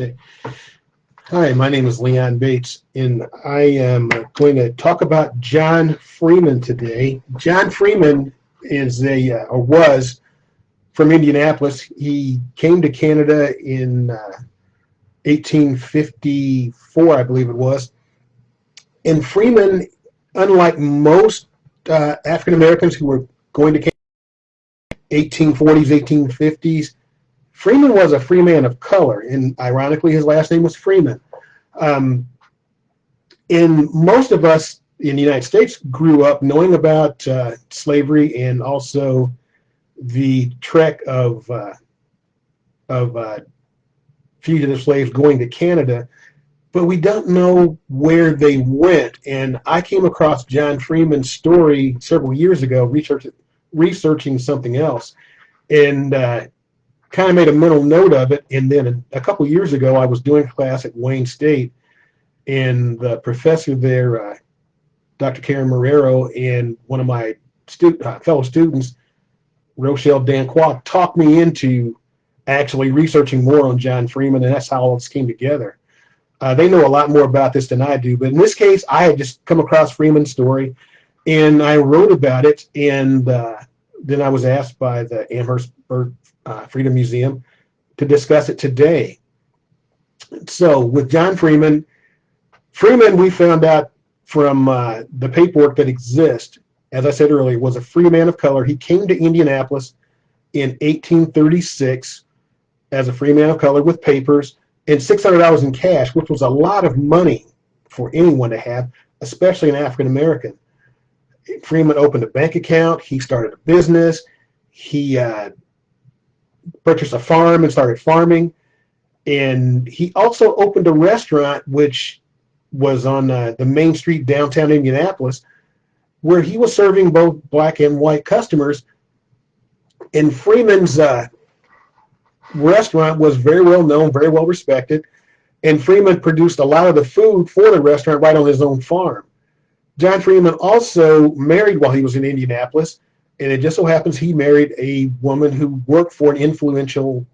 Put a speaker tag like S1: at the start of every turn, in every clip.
S1: Okay. Hi, my name is Leon Bates, and I am going to talk about John Freeman today. John Freeman is or was from Indianapolis. He came to Canada in 1854, I believe it was. And Freeman, unlike most African Americans who were going to Canada in 1840s, 1850s, Freeman was a free man of color, and ironically, his last name was Freeman. Um, and most of us in the United States grew up knowing about slavery and also the trek of fugitive slaves going to Canada, but we don't know where they went. And I came across John Freeman's story several years ago, researching something else, and kind of made a mental note of it. And then a couple years ago, I was doing a class at Wayne State, and the professor there, Dr. Karen Marrero, and one of my fellow students, Rochelle Danquois, talked me into actually researching more on John Freeman, and that's how all this came together. They know a lot more about this than I do, but in this case, I had just come across Freeman's story, and I wrote about it, and then I was asked by the Amherst Freedom Museum to discuss it today. So with John Freeman, we found out from the paperwork that exists, as I said earlier, was a free man of color. He came to Indianapolis in 1836 as a free man of color with papers and $600 in cash, which was a lot of money for anyone to have, especially an African American. Freeman opened a bank account. He started a business. He purchased a farm and started farming. And he also opened a restaurant, which was on the main street downtown Indianapolis, where he was serving both black and white customers. And Freeman's restaurant was very well known, very well respected. And Freeman produced a lot of the food for the restaurant right on his own farm. John Freeman also married while he was in Indianapolis, and it just so happens he married a woman who worked for an influential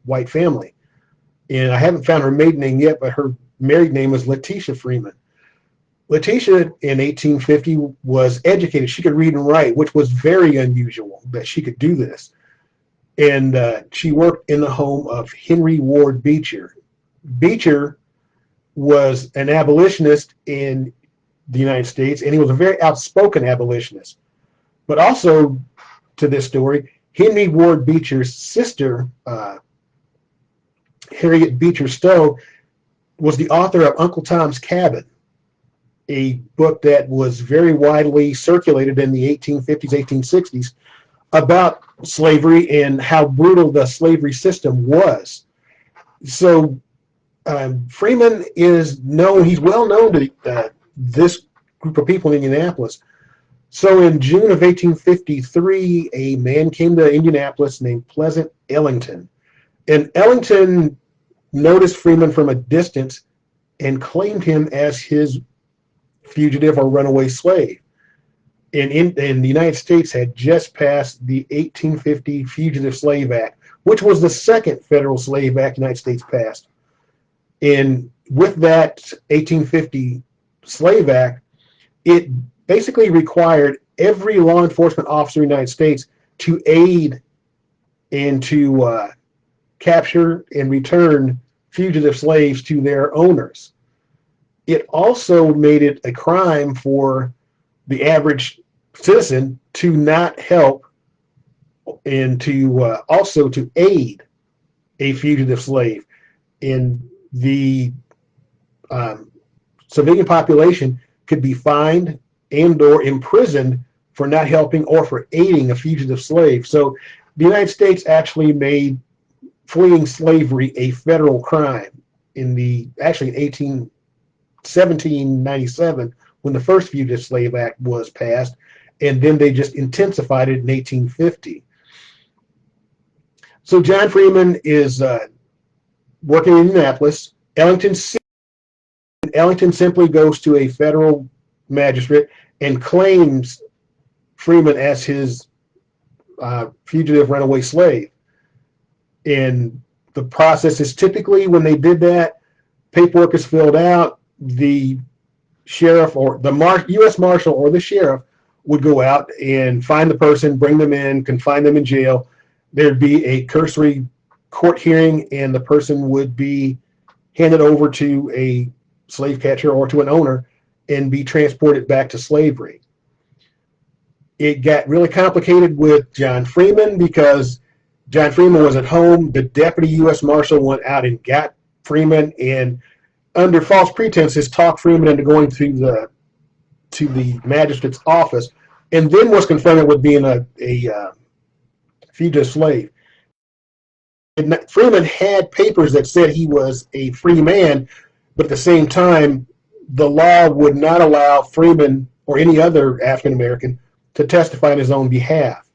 S1: white family. And I haven't found her maiden name yet, but her married name was Letitia Freeman. Letitia in 1850 was educated. She could read and write, which was very unusual that she could do this. And she worked in the home of Henry Ward Beecher. Beecher was an abolitionist in the United States, and he was a very outspoken abolitionist. But also, to this story, Henry Ward Beecher's sister, Harriet Beecher Stowe, was the author of Uncle Tom's Cabin, a book that was very widely circulated in the 1850s, 1860s about slavery and how brutal the slavery system was. So Freeman is known, he's well known to this group of people in Indianapolis. So in June of 1853, a man came to Indianapolis named Pleasant Ellington. And Ellington noticed Freeman from a distance and claimed him as his fugitive or runaway slave. And the United States had just passed the 1850 Fugitive Slave Act, which was the second federal slave act the United States passed. And with that 1850 Slave Act, it basically required every law enforcement officer in the United States to aid and to capture and return fugitive slaves to their owners. It also made it a crime for the average citizen to not help and to also to aid a fugitive slave. And the civilian population could be fined and or imprisoned for not helping or for aiding a fugitive slave. So the United States actually made fleeing slavery a federal crime in 1797, when the first Fugitive Slave Act was passed, and then they just intensified it in 1850. So John Freeman is working in Indianapolis. Ellington simply goes to a federal magistrate and claims Freeman as his fugitive runaway slave. And The process is typically when they did that, paperwork is filled out, the sheriff or the U.S. Marshal or the sheriff would go out and find the person, bring them in, confine them in jail. There'd be a cursory court hearing, and the person would be handed over to a slave catcher or to an owner and be transported back to slavery. It got really complicated with John Freeman because John Freeman was at home. The deputy U.S. Marshal went out and got Freeman, and under false pretenses talked Freeman into going to the magistrate's office, and then was confronted with being a fugitive slave. And Freeman had papers that said he was a free man, but at the same time, the law would not allow Freeman or any other African American to testify on his own behalf.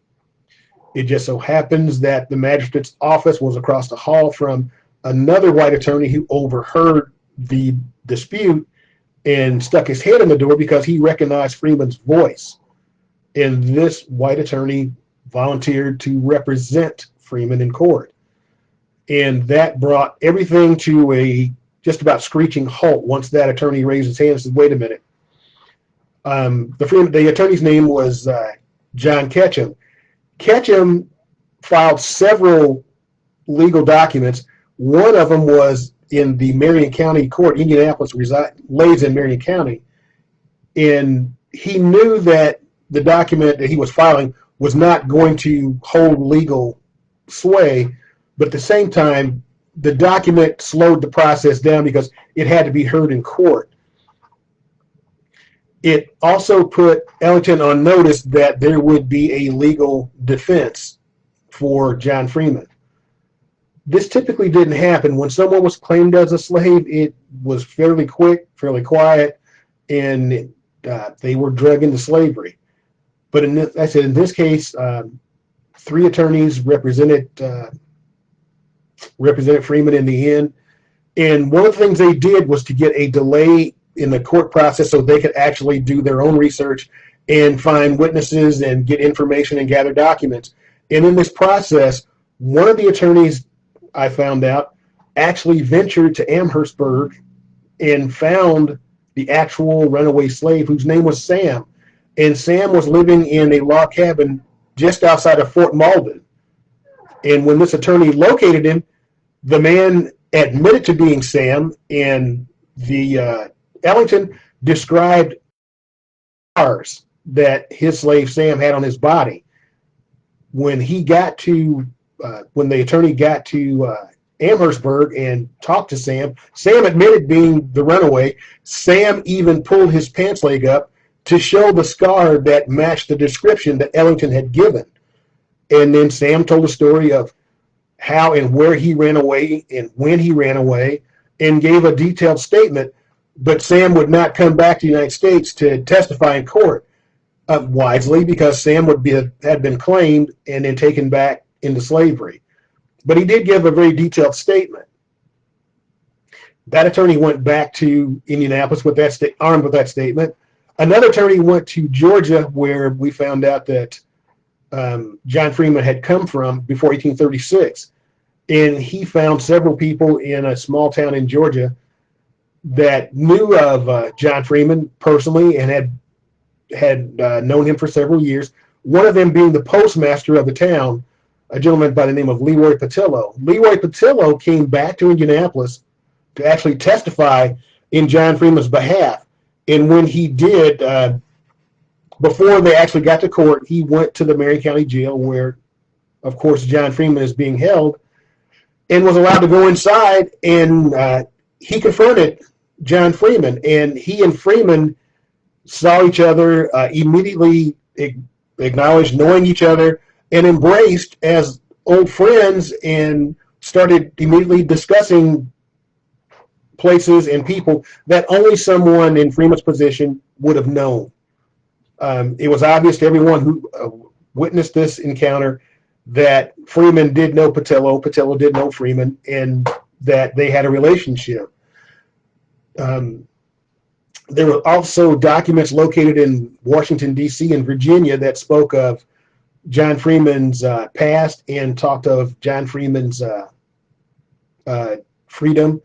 S1: It just so happens that the magistrate's office was across the hall from another white attorney who overheard the dispute and stuck his head in the door because he recognized Freeman's voice. And this white attorney volunteered to represent Freeman in court. And that brought everything to a just about screeching halt once that attorney raised his hand and said, wait a minute. The attorney's name was John Ketchum. Ketchum filed several legal documents. One of them was in the Marion County Court. Indianapolis lays in Marion County. And he knew that the document that he was filing was not going to hold legal sway, but at the same time, the document slowed the process down because it had to be heard in court. It also put Ellington on notice that there would be a legal defense for John Freeman. This typically didn't happen. When someone was claimed as a slave, it was fairly quick, fairly quiet, and they were dragged into slavery. But in this case, three attorneys represented Freeman in the end. And one of the things they did was to get a delay in the court process so they could actually do their own research and find witnesses and get information and gather documents. And in this process, one of the attorneys, I found out, actually ventured to Amherstburg and found the actual runaway slave whose name was Sam. And Sam was living in a log cabin just outside of Fort Malden. And when this attorney located him, the man admitted to being Sam, and the Ellington described scars that his slave Sam had on his body. When the attorney got to Amherstburg and talked to Sam, Sam admitted being the runaway. Sam even pulled his pants leg up to show the scar that matched the description that Ellington had given. And then Sam told a story of how and where he ran away and when he ran away, and gave a detailed statement. But Sam would not come back to the United States to testify in court, wisely, because Sam had been claimed and then taken back into slavery. But he did give a very detailed statement. That attorney went back to Indianapolis with armed with that statement. Another attorney went to Georgia, where we found out that John Freeman had come from before 1836. And he found several people in a small town in Georgia that knew of John Freeman personally and had known him for several years. One of them being the postmaster of the town, a gentleman by the name of Leroy Patillo. Leroy Patillo came back to Indianapolis to actually testify in John Freeman's behalf. And when he did, before they actually got to court, he went to the Marion County Jail where, of course, John Freeman is being held, and was allowed to go inside, and he confronted John Freeman, and he and Freeman saw each other, immediately acknowledged knowing each other, and embraced as old friends, and started immediately discussing places and people that only someone in Freeman's position would have known. It was obvious to everyone who witnessed this encounter that Freeman did know Patillo, Patillo did know Freeman, and that they had a relationship. There were also documents located in Washington, D.C. and Virginia that spoke of John Freeman's past and talked of John Freeman's freedom.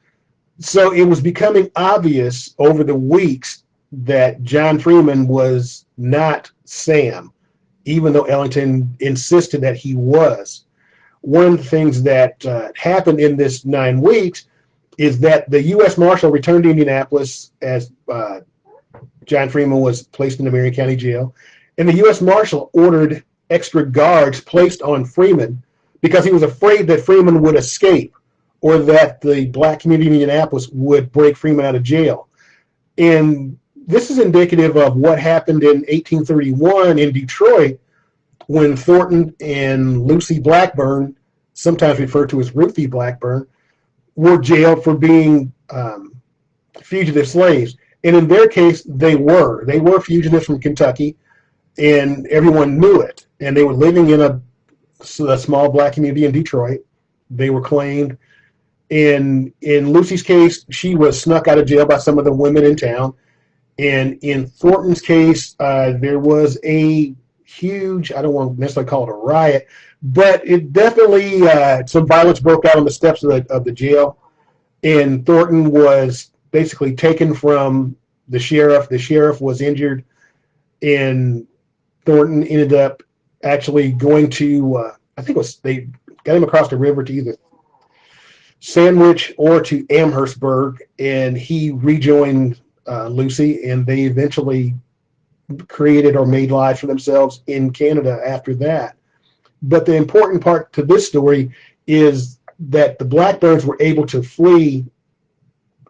S1: So it was becoming obvious over the weeks that John Freeman was not Sam, even though Ellington insisted that he was. One of the things that happened in this 9 weeks is that the U.S. Marshal returned to Indianapolis as John Freeman was placed in the Marion County Jail, and the U.S. Marshal ordered extra guards placed on Freeman because he was afraid that Freeman would escape or that the black community in Indianapolis would break Freeman out of jail. And this is indicative of what happened in 1831 in Detroit when Thornton and Lucy Blackburn, sometimes referred to as Ruthie Blackburn, were jailed for being fugitive slaves. And in their case, they were fugitives from Kentucky, and everyone knew it. And they were living in a small black community in Detroit. They were claimed. In Lucy's case, she was snuck out of jail by some of the women in town. And in Thornton's case, there was a huge, I don't want to necessarily call it a riot, but it definitely, some violence broke out on the steps of the jail. And Thornton was basically taken from the sheriff. The sheriff was injured, and Thornton ended up actually going to, I think it was, they got him across the river to either Sandwich or to Amherstburg, and he rejoined Lucy, and they eventually created or made lives for themselves in Canada after that. But the important part to this story is that the Blackburns were able to flee,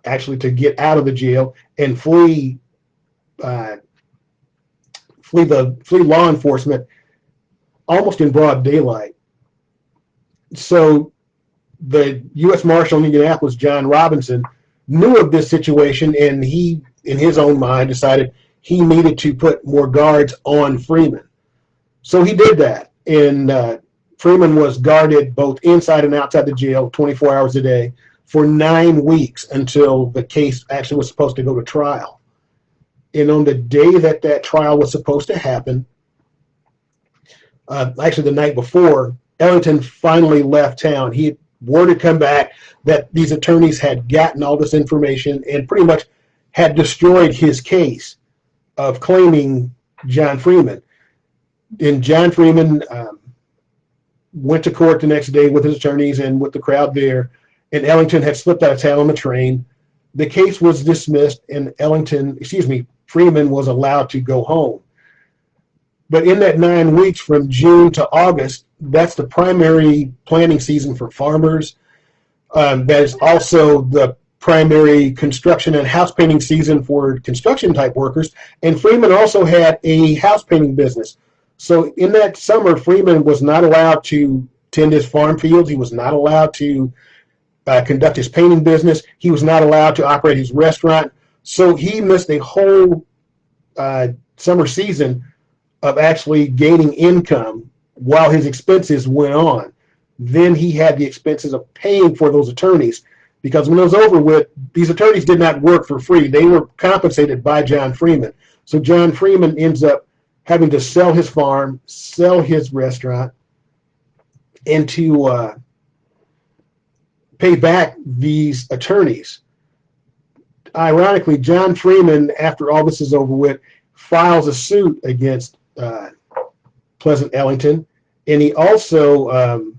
S1: actually to get out of the jail and flee law enforcement almost in broad daylight. So the U.S. Marshal in Indianapolis, John Robinson, knew of this situation, and he, in his own mind, decided he needed to put more guards on Freeman. So he did that, and Freeman was guarded both inside and outside the jail 24 hours a day for 9 weeks until the case actually was supposed to go to trial. And on the day that that trial was supposed to happen, actually the night before, Ellington finally left town. Word had come back that these attorneys had gotten all this information and pretty much had destroyed his case of claiming John Freeman. And John Freeman went to court the next day with his attorneys and with the crowd there, and Ellington had slipped out of town on the train. The case was dismissed, and Freeman was allowed to go home. But in that 9 weeks from June to August, that's the primary planting season for farmers. That is also the primary construction and house painting season for construction type workers. And Freeman also had a house painting business. So in that summer, Freeman was not allowed to tend his farm fields. He was not allowed to conduct his painting business. He was not allowed to operate his restaurant. So he missed a whole summer season of actually gaining income while his expenses went on. Then he had the expenses of paying for those attorneys, because when it was over with, these attorneys did not work for free. They were compensated by John Freeman. So John Freeman ends up having to sell his farm, sell his restaurant, and to pay back these attorneys. Ironically, John Freeman, after all this is over with, files a suit against Pleasant Ellington, and he also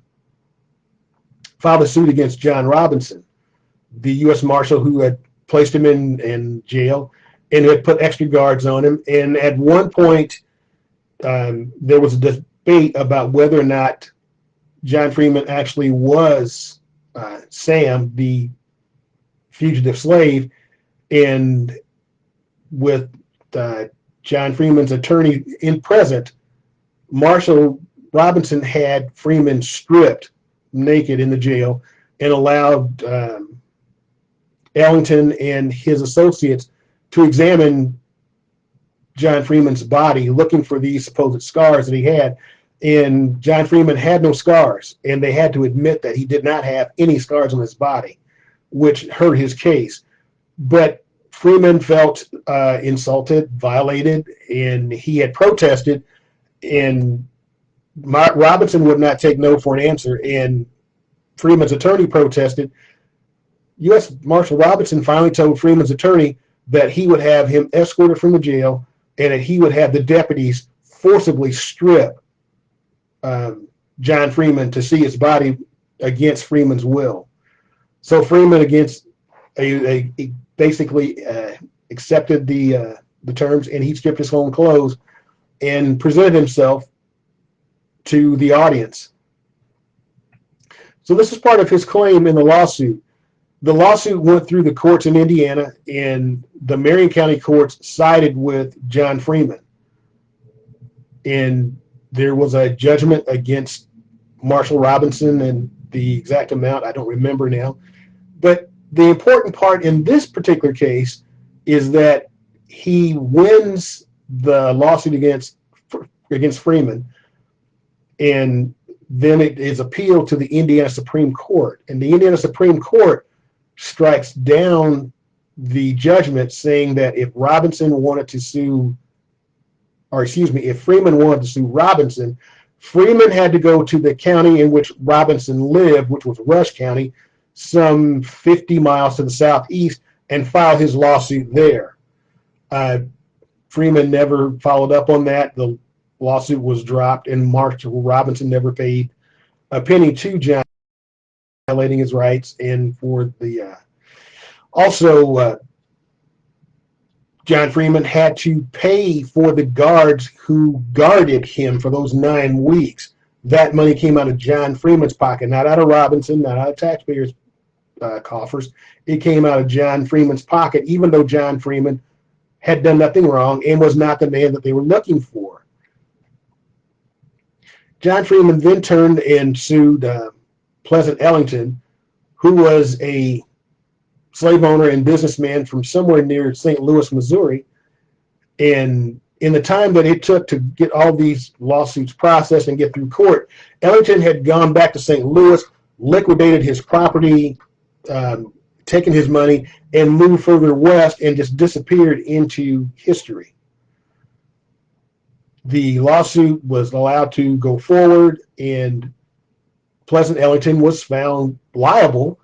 S1: filed a suit against John Robinson, the U.S. Marshal who had placed him in jail and had put extra guards on him. And at one point, there was a debate about whether or not John Freeman actually was Sam, the fugitive slave, and with John Freeman's attorney in present, Marshal Robinson had Freeman stripped naked in the jail and allowed Ellington and his associates to examine John Freeman's body, looking for these supposed scars that he had. And John Freeman had no scars, and they had to admit that he did not have any scars on his body, which hurt his case. But Freeman felt insulted, violated, and he had protested, and Robinson would not take no for an answer, and Freeman's attorney protested, U.S. Marshal Robinson finally told Freeman's attorney that he would have him escorted from the jail and that he would have the deputies forcibly strip John Freeman to see his body against Freeman's will. So Freeman, against basically accepted the terms, and he stripped his own clothes and presented himself to the audience. So this is part of his claim in the lawsuit. The lawsuit went through the courts in Indiana, and the Marion County courts sided with John Freeman. And there was a judgment against Marshal Robinson, and the exact amount I don't remember now. But the important part in this particular case is that he wins the lawsuit against Freeman, and then it is appealed to the Indiana Supreme Court. And the Indiana Supreme Court strikes down the judgment, saying that if Robinson wanted to sue, or excuse me, if Freeman wanted to sue Robinson, Freeman had to go to the county in which Robinson lived, which was Rush County, some 50 miles to the southeast, and file his lawsuit there. Freeman never followed up on that. The lawsuit was dropped, and Marshal Robinson never paid a penny to John, violating his rights. And for the John Freeman had to pay for the guards who guarded him for those 9 weeks. That money came out of John Freeman's pocket, not out of Robinson, not out of taxpayers' coffers. It came out of John Freeman's pocket, even though John Freeman had done nothing wrong and was not the man that they were looking for. John Freeman then turned and sued Pleasant Ellington, who was a slave owner and businessman from somewhere near St. Louis, Missouri. And in the time that it took to get all these lawsuits processed and get through court, Ellington had gone back to St. Louis, liquidated his property, taken his money, and moved further west and just disappeared into history. The lawsuit was allowed to go forward, and Pleasant Ellington was found liable.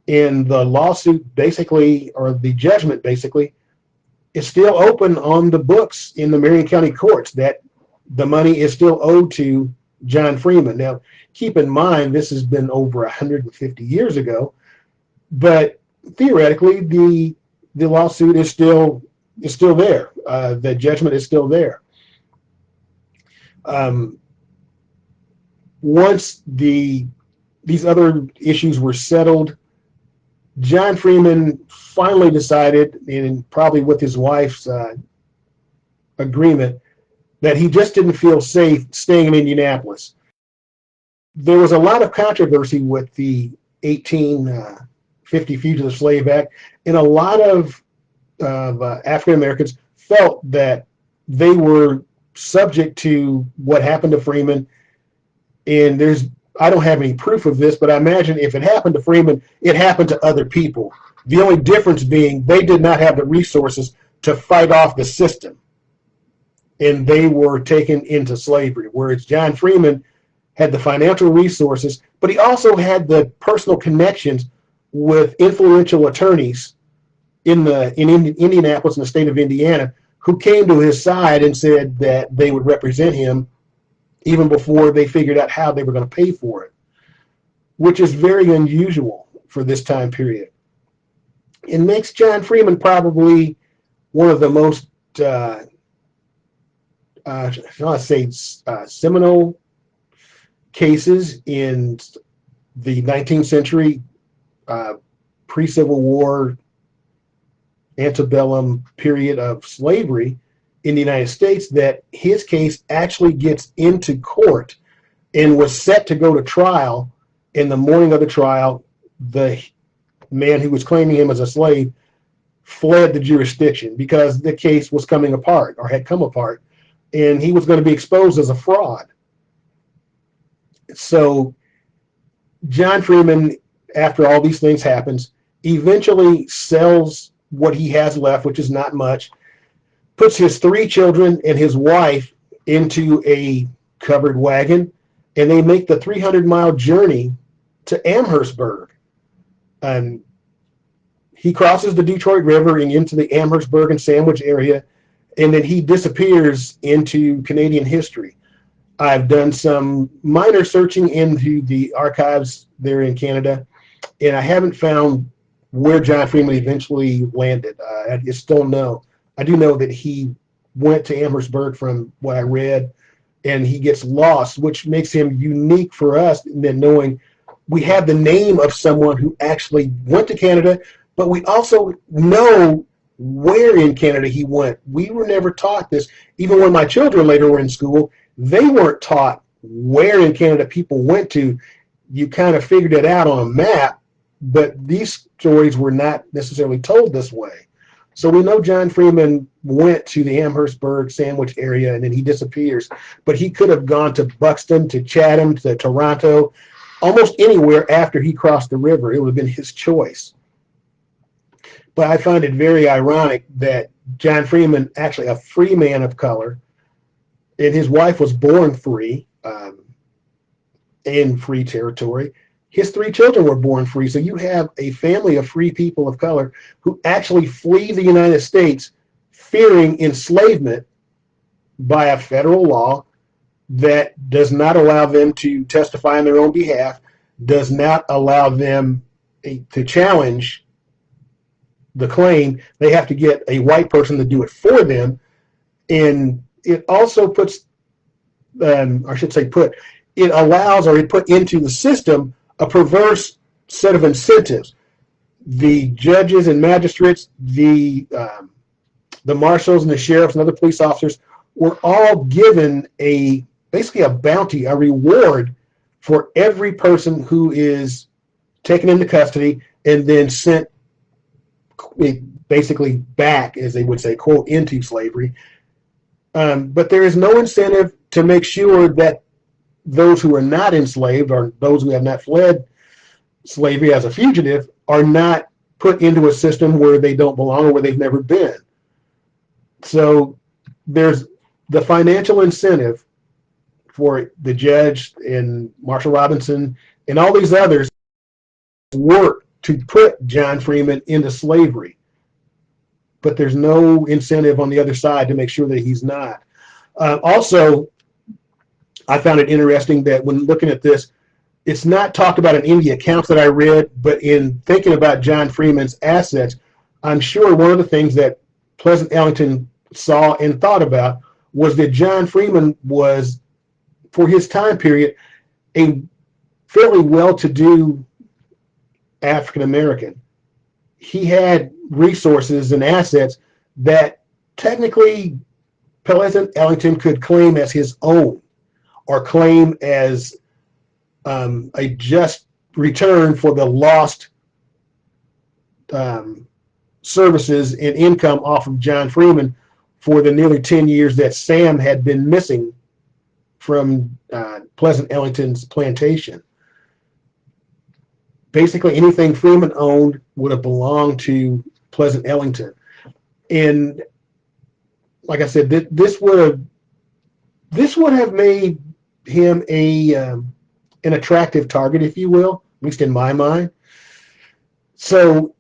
S1: And the lawsuit basically, or the judgment basically, is still open on the books in the Marion County courts, that the money is still owed to John Freeman. Now, keep in mind, this has been over 150 years ago, but theoretically, the lawsuit is still there. The judgment is still there. Once these other issues were settled, John Freeman finally decided, and probably with his wife's agreement, that he just didn't feel safe staying in Indianapolis. There was a lot of controversy with the 1850 Fugitive Slave Act, and a lot of African Americans felt that they were subject to what happened to Freeman. And I don't have any proof of this, but I imagine if it happened to Freeman, it happened to other people. The only difference being they did not have the resources to fight off the system, and they were taken into slavery, whereas John Freeman had the financial resources, but he also had the personal connections with influential attorneys in Indianapolis and the state of Indiana, who came to his side and said that they would represent him even before they figured out how they were going to pay for it, which is very unusual for this time period. It makes John Freeman probably one of the most, seminal cases in the 19th century, pre-Civil War, antebellum period of slavery in the United States, that his case actually gets into court and was set to go to trial. In the morning of the trial, the man who was claiming him as a slave fled the jurisdiction because the case was coming apart, or had come apart, and he was going to be exposed as a fraud. So John Freeman, after all these things happens, eventually sells what he has left, which is not much, puts his 3 children and his wife into a covered wagon, and they make the 300-mile journey to Amherstburg. And he crosses the Detroit River and into the Amherstburg and Sandwich area, and then he disappears into Canadian history. I've done some minor searching into the archives there in Canada, and I haven't found where John Freeman eventually landed. I just don't know. I do know that he went to Amherstburg from what I read, and he gets lost, which makes him unique for us in that knowing we have the name of someone who actually went to Canada, but we also know where in Canada he went. We were never taught this. Even when my children later were in school, they weren't taught where in Canada people went to. You kind of figured it out on a map, but these stories were not necessarily told this way. So we know John Freeman went to the Amherstburg Sandwich area and then he disappears, but he could have gone to Buxton, to Chatham, to Toronto, almost anywhere after he crossed the river. It would have been his choice. But I find it very ironic that John Freeman, actually a free man of color, and his wife was born free in free territory. His 3 children were born free. So you have a family of free people of color who actually flee the United States fearing enslavement by a federal law that does not allow them to testify on their own behalf, does not allow them to challenge the claim. They have to get a white person to do it for them. And it also puts, I should say it allows, or it put into the system, a perverse set of incentives. The judges and magistrates, the marshals and the sheriffs and other police officers were all given basically a bounty, a reward for every person who is taken into custody and then sent basically back, as they would say, quote, into slavery. But there is no incentive to make sure that those who are not enslaved, or those who have not fled slavery as a fugitive, are not put into a system where they don't belong or where they've never been. So there's the financial incentive for the judge and Marshall Robinson and all these others work to put John Freeman into slavery. But there's no incentive on the other side to make sure that he's not. Also, I found it interesting that when looking at this, it's not talked about in any of the accounts that I read, but in thinking about John Freeman's assets, I'm sure one of the things that Pleasant Ellington saw and thought about was that John Freeman was, for his time period, a fairly well-to-do African American. He had resources and assets that technically Pleasant Ellington could claim as his own, or claim as a just return for the lost services and income off of John Freeman for the nearly 10 years that Sam had been missing from Pleasant Ellington's plantation. Basically, anything Freeman owned would have belonged to Pleasant Ellington. And like I said, this would have made him an attractive target, if you will, at least in my mind. So,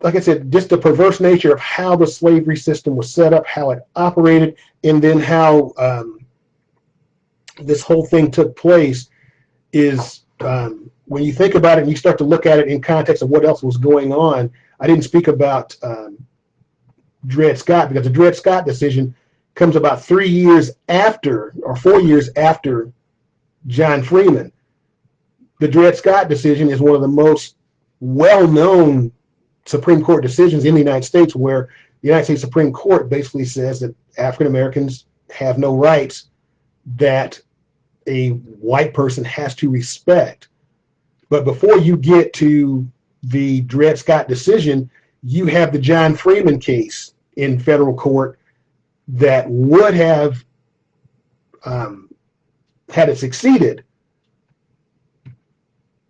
S1: like I said, just the perverse nature of how the slavery system was set up, how it operated, and then how this whole thing took place is, when you think about it and you start to look at it in context of what else was going on. I didn't speak about Dred Scott, because the Dred Scott decision comes about 3 years after, or 4 years after, John Freeman. The Dred Scott decision is one of the most well-known Supreme Court decisions in the United States, where the United States Supreme Court basically says that African Americans have no rights that a white person has to respect. But before you get to the Dred Scott decision, you have the John Freeman case in federal court that would have, had it succeeded,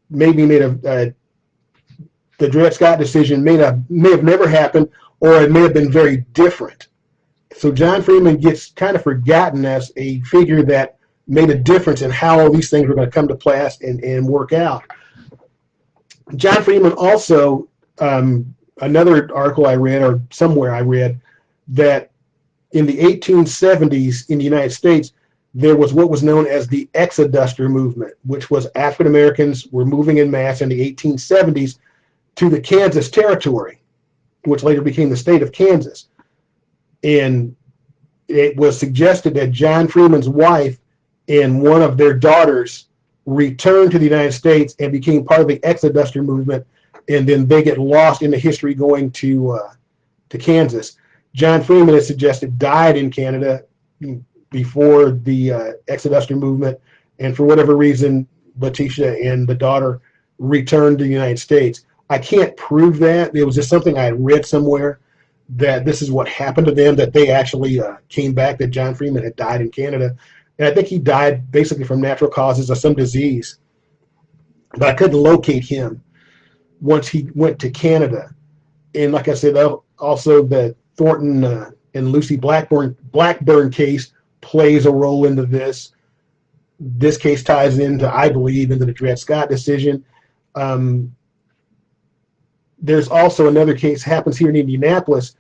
S1: maybe made the Dred Scott decision may have never happened, or it may have been very different. So John Freeman gets kind of forgotten as a figure that made a difference in how all these things were going to come to pass and work out. John Freeman also, another article I read, or somewhere I read, that in the 1870s in the United States, there was what was known as the Exoduster movement, which was African Americans were moving in mass in the 1870s to the Kansas Territory, which later became the state of Kansas. And it was suggested that John Freeman's wife and one of their daughters returned to the United States and became part of the Exoduster movement, and then they get lost in the history going to Kansas. John Freeman is suggested died in Canada before the Exoduster movement, and for whatever reason, Letitia and the daughter returned to the United States. I can't prove that. It was just something I had read somewhere, that this is what happened to them, that they actually came back, that John Freeman had died in Canada. And I think he died basically from natural causes of some disease. But I couldn't locate him once he went to Canada. And like I said, also the Thornton and Lucy Blackburn case plays a role into this. This case ties into, I believe, into the Dred Scott decision. There's also another case happens here in Indianapolis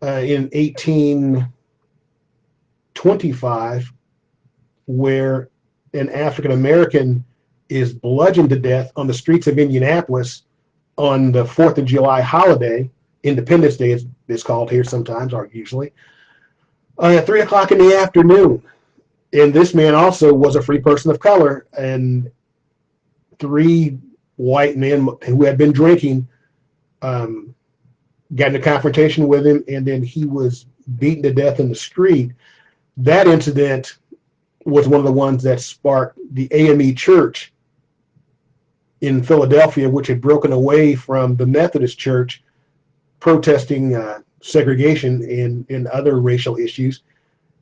S1: in 1825, where an African American is bludgeoned to death on the streets of Indianapolis on the 4th of July holiday. Independence Day is called here sometimes, or usually, at 3 o'clock in the afternoon. And this man also was a free person of color, and 3 white men who had been drinking got in a confrontation with him, and then he was beaten to death in the street. That incident was one of the ones that sparked the AME Church in Philadelphia, which had broken away from the Methodist Church, protesting segregation and other racial issues,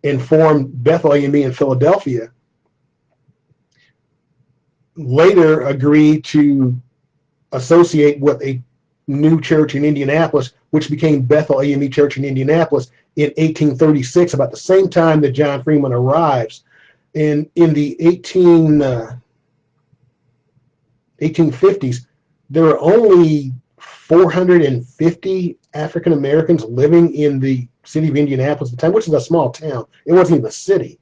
S1: and formed Bethel AME in Philadelphia. Later agreed to associate with a new church in Indianapolis, which became Bethel AME Church in Indianapolis in 1836, about the same time that John Freeman arrives. And in the 1850s, there were only 450 African Americans living in the city of Indianapolis at the time, which is a small town. It wasn't even a city.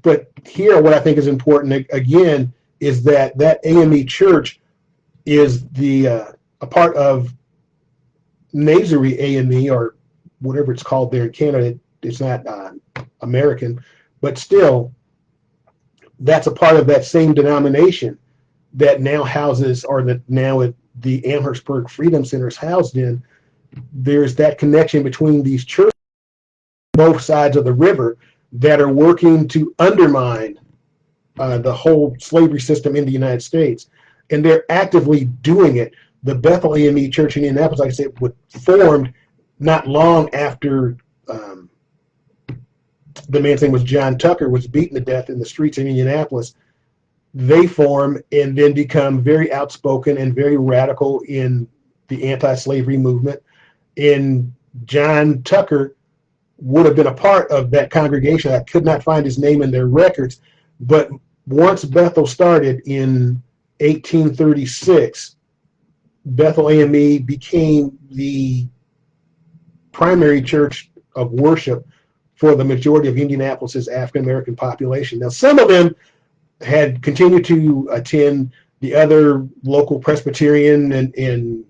S1: But here, what I think is important, again, is that AME Church is a part of Nazarene AME, or whatever it's called there in Canada. It's not American, but still, that's a part of that same denomination that now houses, or that now the Amherstburg Freedom Center is housed in. There's that connection between these churches, both sides of the river, that are working to undermine the whole slavery system in the United States. And they're actively doing it. The Bethel AME Church in Indianapolis, like I said, was formed not long after the man's name was John Tucker, was beaten to death in the streets in Indianapolis. They form and then become very outspoken and very radical in the anti-slavery movement. And John Tucker would have been a part of that congregation. I could not find his name in their records, but once Bethel started in 1836, Bethel AME became the primary church of worship for the majority of Indianapolis's African American population. Now, some of them had continued to attend the other local Presbyterian and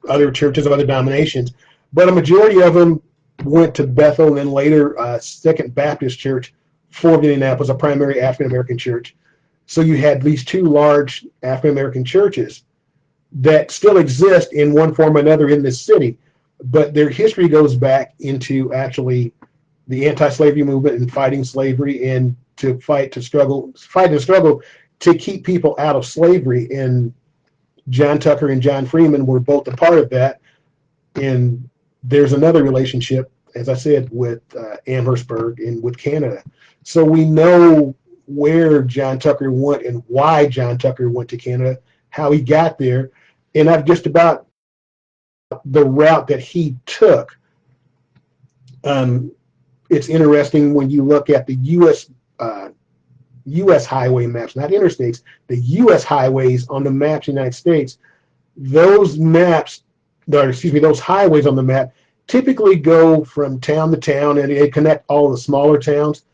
S1: other churches of other denominations, but a majority of them went to Bethel, and then later Second Baptist Church formed in Indianapolis, a primary African American church. So you had these 2 large African American churches that still exist in one form or another in this city, but their history goes back into actually the anti-slavery movement and fighting slavery, and to fight and struggle to keep people out of slavery. And John Tucker and John Freeman were both a part of that. And there's another relationship, as I said, with Amherstburg and with Canada. So we know where John Tucker went and why John Tucker went to Canada, how he got there, and I've just about the route that he took. It's interesting when you look at the U.S. U.S. highway maps, not interstates, the U.S. highways on the maps of the United States, those maps, or excuse me, those highways on the map typically go from town to town, and they connect all the smaller towns.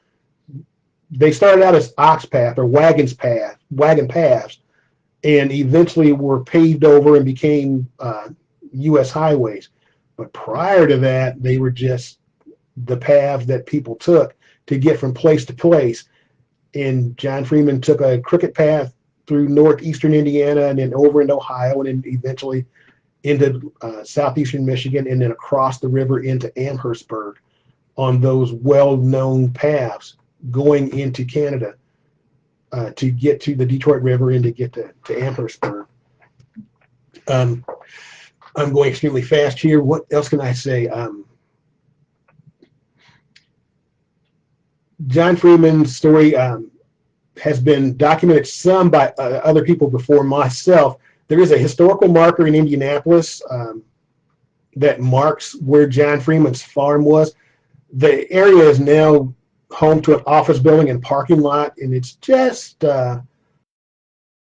S1: They started out as ox path or wagon paths, and eventually were paved over and became U.S. highways. But prior to that, they were just the paths that people took to get from place to place. And John Freeman took a crooked path through northeastern Indiana and then over into Ohio and then eventually into southeastern Michigan and then across the river into Amherstburg on those well-known paths going into Canada to get to the Detroit River and to get to Amherstburg. I'm going extremely fast here. What else can I say? John Freeman's story has been documented some by other people before myself. There is a historical marker in Indianapolis that marks where John Freeman's farm was. The area is now home to an office building and parking lot, and it's just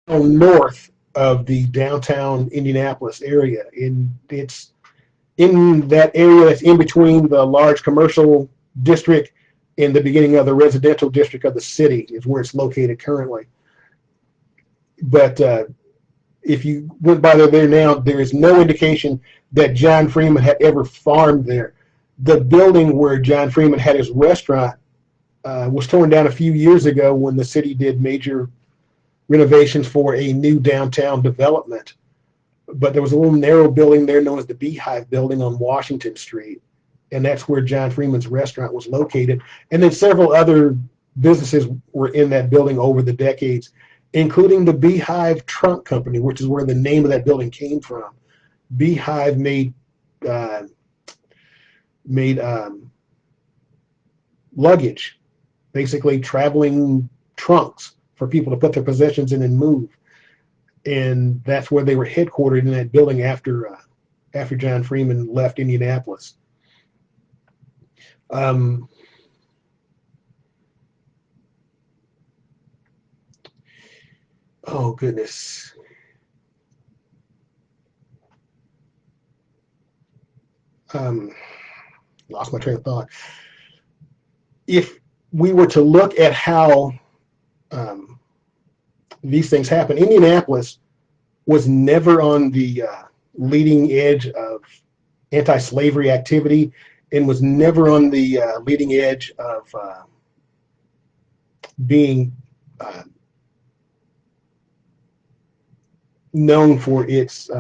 S1: north of the downtown Indianapolis area. And it's in that area that's in between the large commercial district and the beginning of the residential district of the city is where it's located currently. But if you went by there now, there is no indication that John Freeman had ever farmed there. The building where John Freeman had his restaurant was torn down a few years ago when the city did major renovations for a new downtown development. But there was a little narrow building there known as the Beehive Building on Washington Street, and that's where John Freeman's restaurant was located. And then several other businesses were in that building over the decades, including the Beehive Trunk Company, which is where the name of that building came from. Beehive made luggage, basically traveling trunks for people to put their possessions in and move. And that's where they were headquartered, in that building after John Freeman left Indianapolis. Oh goodness. Lost my train of thought. If we were to look at how these things happen, Indianapolis was never on the leading edge of anti-slavery activity and was never on the leading edge of being known for its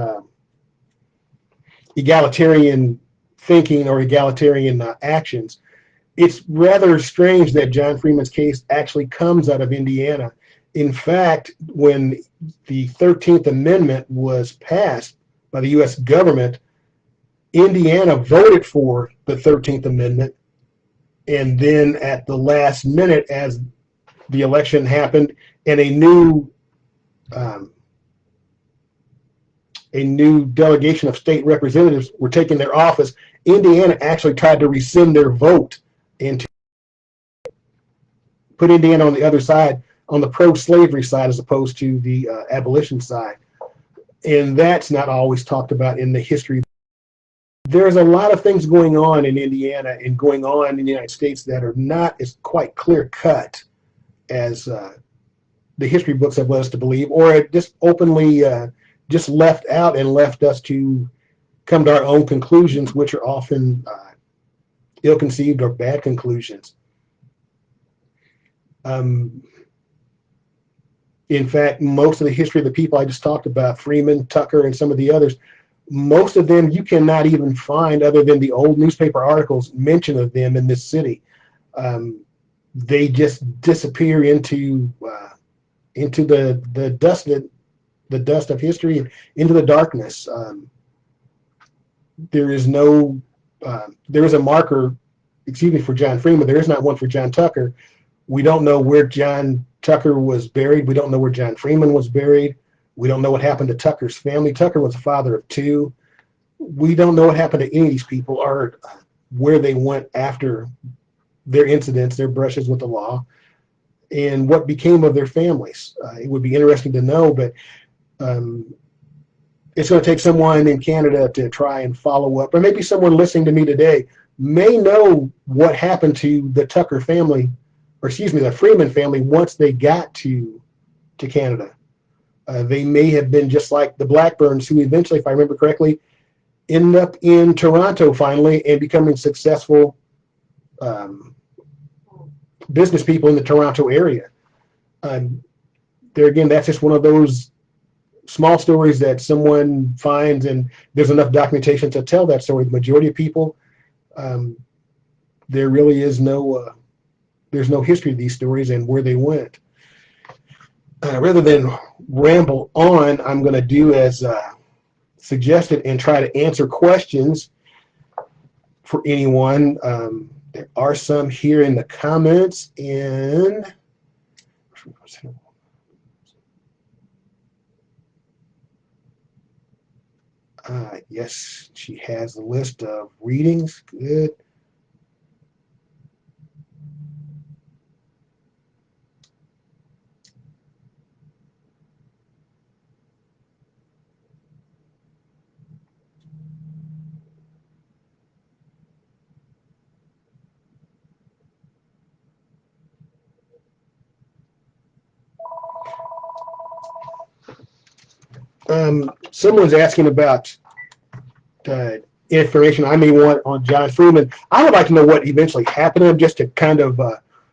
S1: egalitarian thinking or egalitarian actions. It's rather strange that John Freeman's case actually comes out of Indiana. In fact, when the 13th Amendment was passed by the U.S. government, Indiana voted for the 13th Amendment, and then at the last minute, as the election happened and a new delegation of state representatives were taking their office, Indiana actually tried to rescind their vote and to put Indiana on the other side, on the pro-slavery side as opposed to the abolition side. And that's not always talked about in the history. There's a lot of things going on in Indiana and going on in the United States that are not as quite clear-cut as the history books have led us to believe, or just openly just left out and left us to come to our own conclusions, which are often ill-conceived or bad conclusions. In fact, most of the history of the people I just talked about, Freeman, Tucker, and some of the others, most of them you cannot even find, other than the old newspaper articles, mention of them in this city. They just disappear into the dust of history and into the darkness. There is a marker, for John Freeman. There is not one for John Tucker. We don't know where John Tucker was buried. We don't know where John Freeman was buried. We don't know what happened to Tucker's family. Tucker was a father of two. We don't know what happened to any of these people or where they went after their incidents, their brushes with the law. and what became of their families. It would be interesting to know, but it's going to take someone in Canada to try and follow up, or maybe someone listening to me today may know what happened to the Tucker family, or excuse me, the Freeman family once they got to Canada. They may have been just like the Blackburns, who eventually, if I remember correctly, ended up in Toronto finally and becoming successful business people in the Toronto area. There again, that's just one of those small stories that someone finds, and there's enough documentation to tell that story. The majority of people, there really is there's no history of these stories and where they went. Rather than ramble on, I'm going to do as suggested and try to answer questions for anyone. There are some here in the comments, and yes, she has a list of readings. Good. Someone's asking about information I may want on John Freeman. I would like to know what eventually happened to him, just to kind of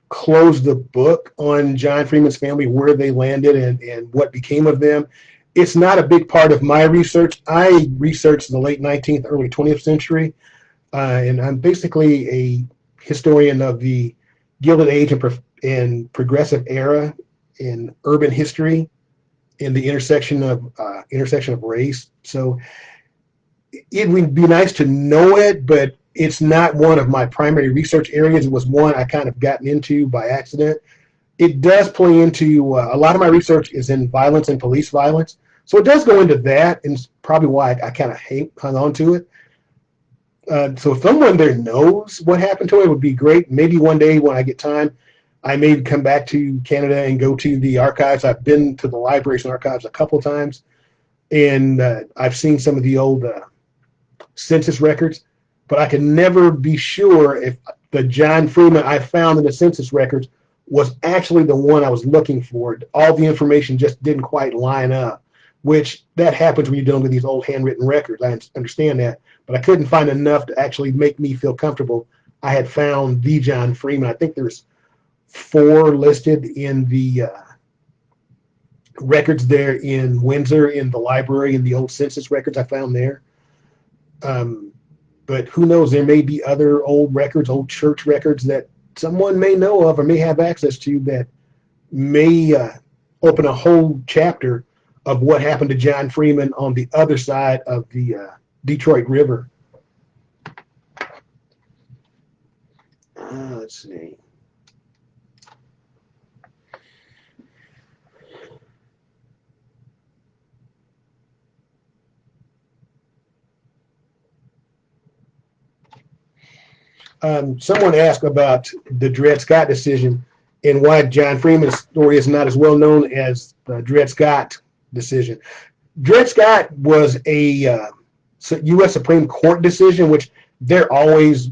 S1: close the book on John Freeman's family, where they landed and what became of them. It's not a big part of my research. I researched the late 19th, early 20th century, and I'm basically a historian of the Gilded Age and Progressive Era in urban history, in the intersection of race. So it would be nice to know it, but it's not one of my primary research areas. It was one I kind of gotten into by accident. It does play into a lot of my research is in violence and police violence. So it does go into that, and it's probably why I kind of hung on to it. So if someone there knows what happened to it, would be great. Maybe one day when I get time, I may come back to Canada and go to the archives. I've been to the libraries and archives a couple of times, and I've seen some of the old census records, but I can never be sure if the John Freeman I found in the census records was actually the one I was looking for. All the information just didn't quite line up, which that happens when you're dealing with these old handwritten records. I understand that, but I couldn't find enough to actually make me feel comfortable I had found the John Freeman. I think there's 4 listed in the records there in Windsor, in the library, in the old census records I found there. But who knows, there may be other old records, old church records that someone may know of or may have access to that may open a whole chapter of what happened to John Freeman on the other side of the Detroit River. Let's see. Someone asked about the Dred Scott decision and why John Freeman's story is not as well known as the Dred Scott decision. Dred Scott was a U.S. Supreme Court decision, which they're always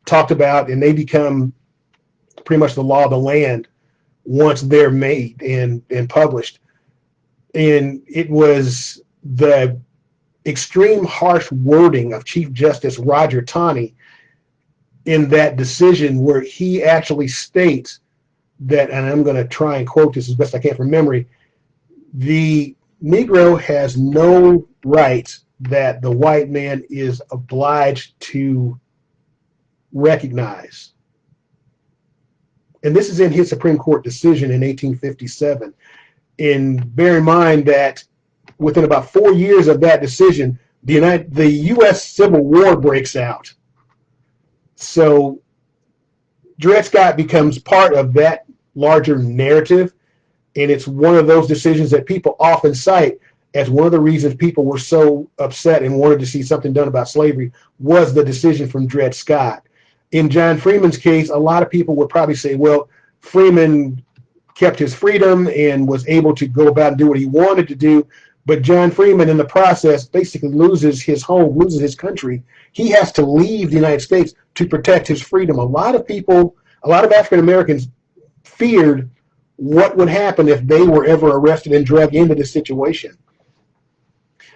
S1: talked about, and they become pretty much the law of the land once they're made and published. And it was the extreme harsh wording of Chief Justice Roger Taney in that decision, where he actually states that, and I'm going to try and quote this as best I can from memory, the Negro has no rights that the white man is obliged to recognize. And this is in his Supreme Court decision in 1857. And bear in mind that within about 4 years of that decision, the U.S. Civil War breaks out. So Dred Scott becomes part of that larger narrative, and it's one of those decisions that people often cite as one of the reasons people were so upset and wanted to see something done about slavery was the decision from Dred Scott. In John Freeman's case, a lot of people would probably say, well, Freeman kept his freedom and was able to go about and do what he wanted to do. But John Freeman, in the process, basically loses his home, loses his country. He has to leave the United States to protect his freedom. A lot of people, a lot of African Americans feared what would happen if they were ever arrested and dragged into this situation.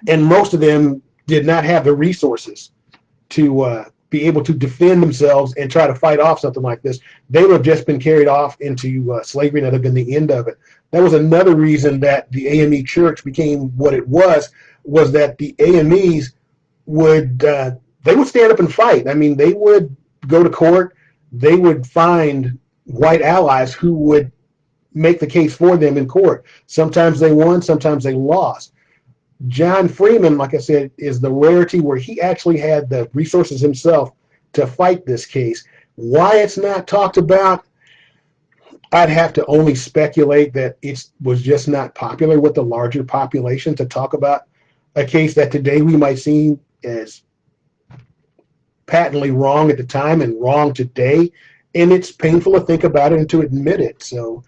S1: And most of them did not have the resources to be able to defend themselves and try to fight off something like this. They would have just been carried off into slavery, and that would have been the end of it. That was another reason that the AME Church became what it was that the AMEs would they would stand up and fight. I mean, they would go to court. They would find white allies who would make the case for them in court. Sometimes they won, sometimes they lost. John Freeman, like I said, is the rarity where he actually had the resources himself to fight this case. Why it's not talked about, I'd have to only speculate that it was just not popular with the larger population to talk about a case that today we might see as patently wrong at the time and wrong today. And it's painful to think about it and to admit it. So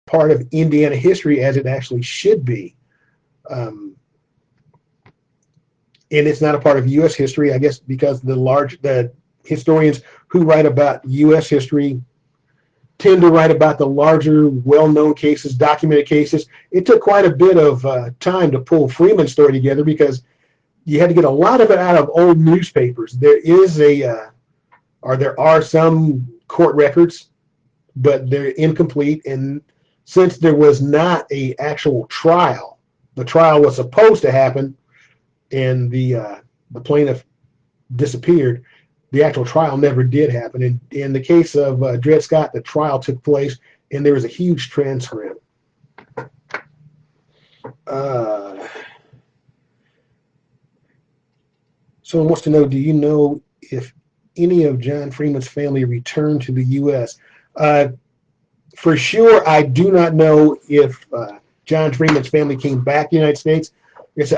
S1: part of Indiana history as it actually should be. And it's not a part of U.S. history, I guess, because the historians who write about U.S. history tend to write about the larger, well-known cases, documented cases. It took quite a bit of time to pull Freeman's story together because you had to get a lot of it out of old newspapers. There are some court records, but they're incomplete. And since there was not an actual trial, the trial was supposed to happen, and the plaintiff disappeared. The actual trial never did happen. In the case of Dred Scott, the trial took place, and there was a huge transcript. Someone wants to know, do you know if any of John Freeman's family returned to the U.S.? For sure, I do not know if John Freeman's family came back to the United States.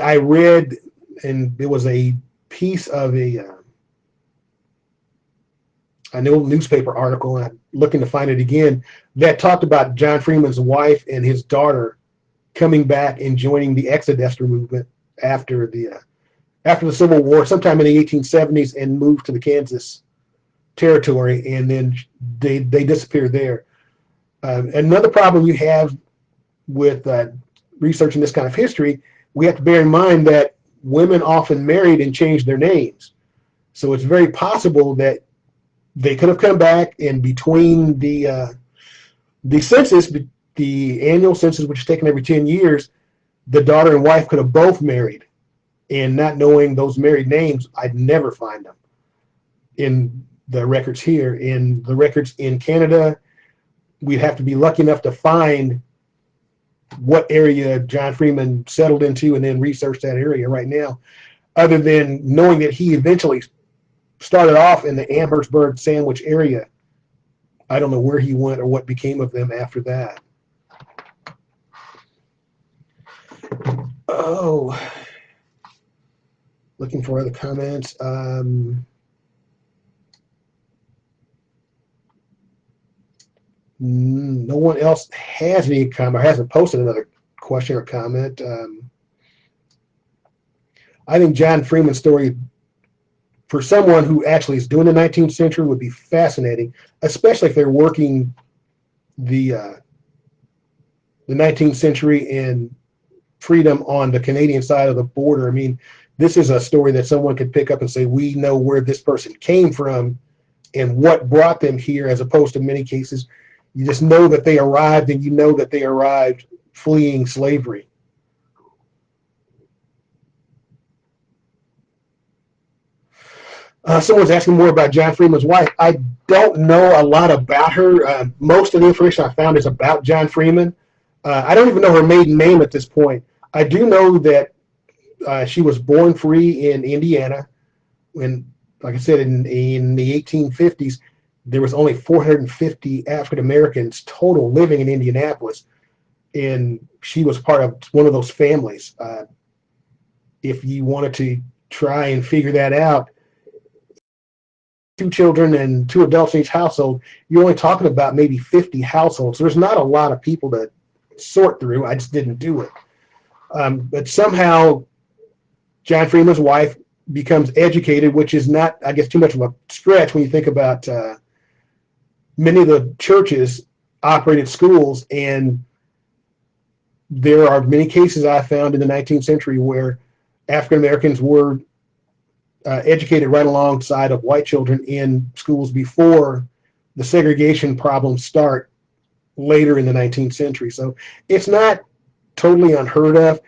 S1: I read, and there was a piece of an old newspaper article, and I'm looking to find it again, that talked about John Freeman's wife and his daughter coming back and joining the Exodester movement after the Civil War, sometime in the 1870s, and moved to the Kansas territory, and then they disappeared there. Another problem you have with researching this kind of history, we have to bear in mind that women often married and changed their names. So it's very possible that they could have come back, and between the census, the annual census, which is taken every 10 years, the daughter and wife could have both married. And not knowing those married names, I'd never find them in the records here. In the records in Canada, we'd have to be lucky enough to find what area John Freeman settled into and then research that area right now, other than knowing that he eventually started off in the Amherstburg Sandwich area. I don't know where he went or what became of them after that. Oh, looking for other comments. No one else has any comment, or hasn't posted another question or comment. I think John Freeman's story, for someone who actually is doing the 19th century, would be fascinating, especially if they're working the 19th century and freedom on the Canadian side of the border. I mean, this is a story that someone could pick up and say, we know where this person came from and what brought them here, as opposed to many cases, you just know that they arrived, and you know that they arrived fleeing slavery. Someone's asking more about John Freeman's wife. I don't know a lot about her. Most of the information I found is about John Freeman. I don't even know her maiden name at this point. I do know that she was born free in Indiana. When, like I said, in the 1850s, there was only 450 African Americans total living in Indianapolis, and she was part of one of those families. If you wanted to try and figure that out, two children and two adults in each household, you're only talking about maybe 50 households. There's not a lot of people to sort through. I just didn't do it. But somehow John Freeman's wife becomes educated, which is not, I guess, too much of a stretch when you think about many of the churches operated schools, and there are many cases I found in the 19th century where African Americans were educated right alongside of white children in schools before the segregation problems start later in the 19th century. So it's not totally unheard of.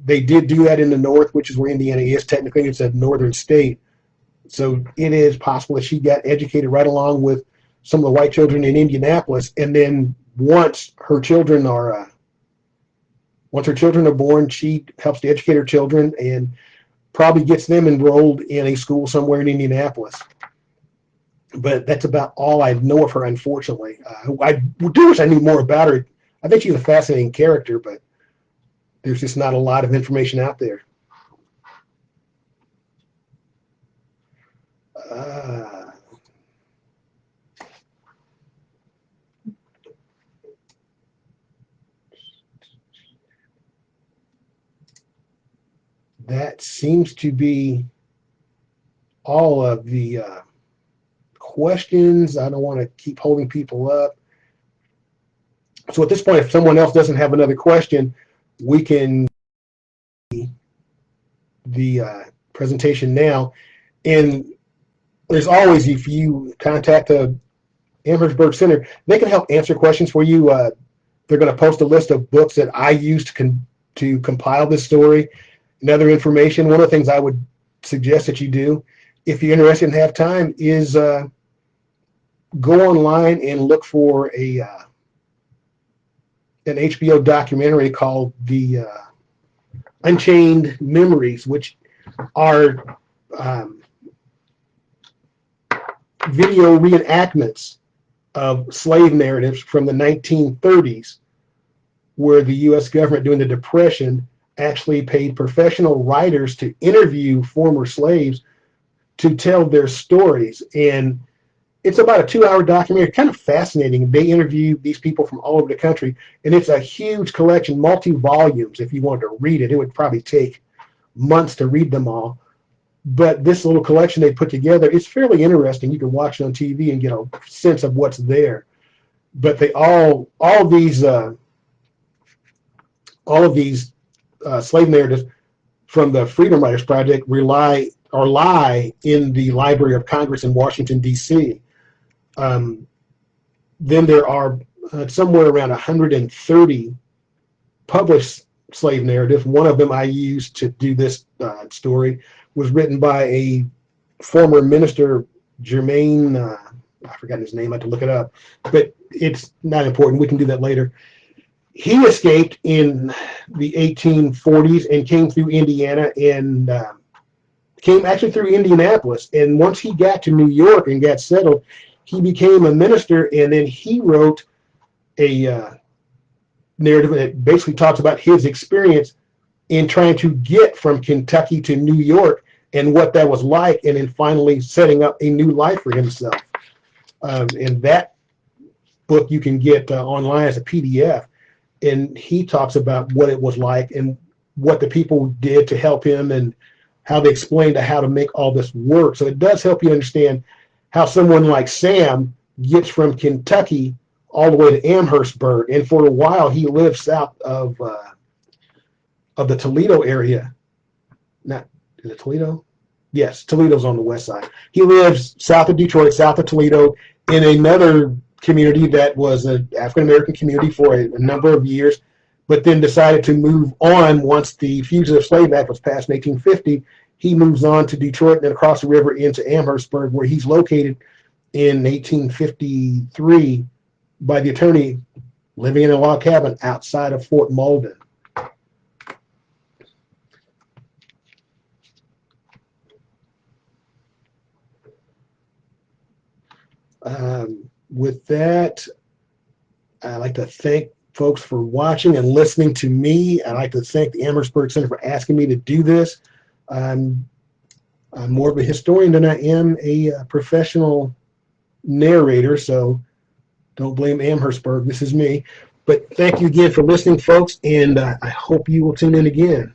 S1: They did do that in the North, which is where Indiana is. Technically, it's a northern state. So it is possible that she got educated right along with some of the white children in Indianapolis. And then once her children are born, she helps to educate her children and probably gets them enrolled in a school somewhere in Indianapolis. But that's about all I know of her, unfortunately. I do wish I knew more about her. I think she's a fascinating character, but there's just not a lot of information out there. That seems to be all of the questions. I don't want to keep holding people up. So at this point, if someone else doesn't have another question, we can the presentation now. And there's always, if you contact the Amherstburg Center, they can help answer questions for you. They're going to post a list of books that I used to compile this story and other information. One of the things I would suggest that you do, if you're interested and have time, is go online and look for an HBO documentary called the Unchained Memories, which are video reenactments of slave narratives from the 1930s, where the U.S. government during the Depression actually paid professional writers to interview former slaves to tell their stories. And it's about a 2-hour documentary, kind of fascinating. They interview these people from all over the country, and it's a huge collection, multi-volumes. If you wanted to read it, it would probably take months to read them all. But this little collection they put together is fairly interesting. You can watch it on TV and get a sense of what's there. But they all of these slave narratives from the Freedom Writers Project lie in the Library of Congress in Washington, D.C. Then there are somewhere around 130 published slave narratives. One of them I used to do this story was written by a former minister, Jermaine, I forgot his name, I had to look it up, but it's not important. We can do that later. He escaped in the 1840s and came through Indiana and came actually through Indianapolis. And once he got to New York and got settled, he became a minister, and then he wrote a narrative that basically talks about his experience in trying to get from Kentucky to New York and what that was like, and then finally setting up a new life for himself. And that book you can get online as a PDF. And he talks about what it was like and what the people did to help him and how they explained how to make all this work. So it does help you understand how someone like Sam gets from Kentucky all the way to Amherstburg. And for a while, he lived south of the Toledo area. Is it Toledo? Yes, Toledo's on the west side. He lives south of Detroit, south of Toledo, in another community that was an African-American community for a number of years, but then decided to move on once the Fugitive Slave Act was passed in 1850. He moves on to Detroit and then across the river into Amherstburg, where he's located in 1853 by the attorney, living in a log cabin outside of Fort Malden. With that, I'd like to thank folks for watching and listening to me. I'd like to thank the Amherstburg Center for asking me to do this. I'm I'm more of a historian than I am a professional narrator, so don't blame Amherstburg. This is me. But thank you again for listening, folks, and I hope you will tune in again.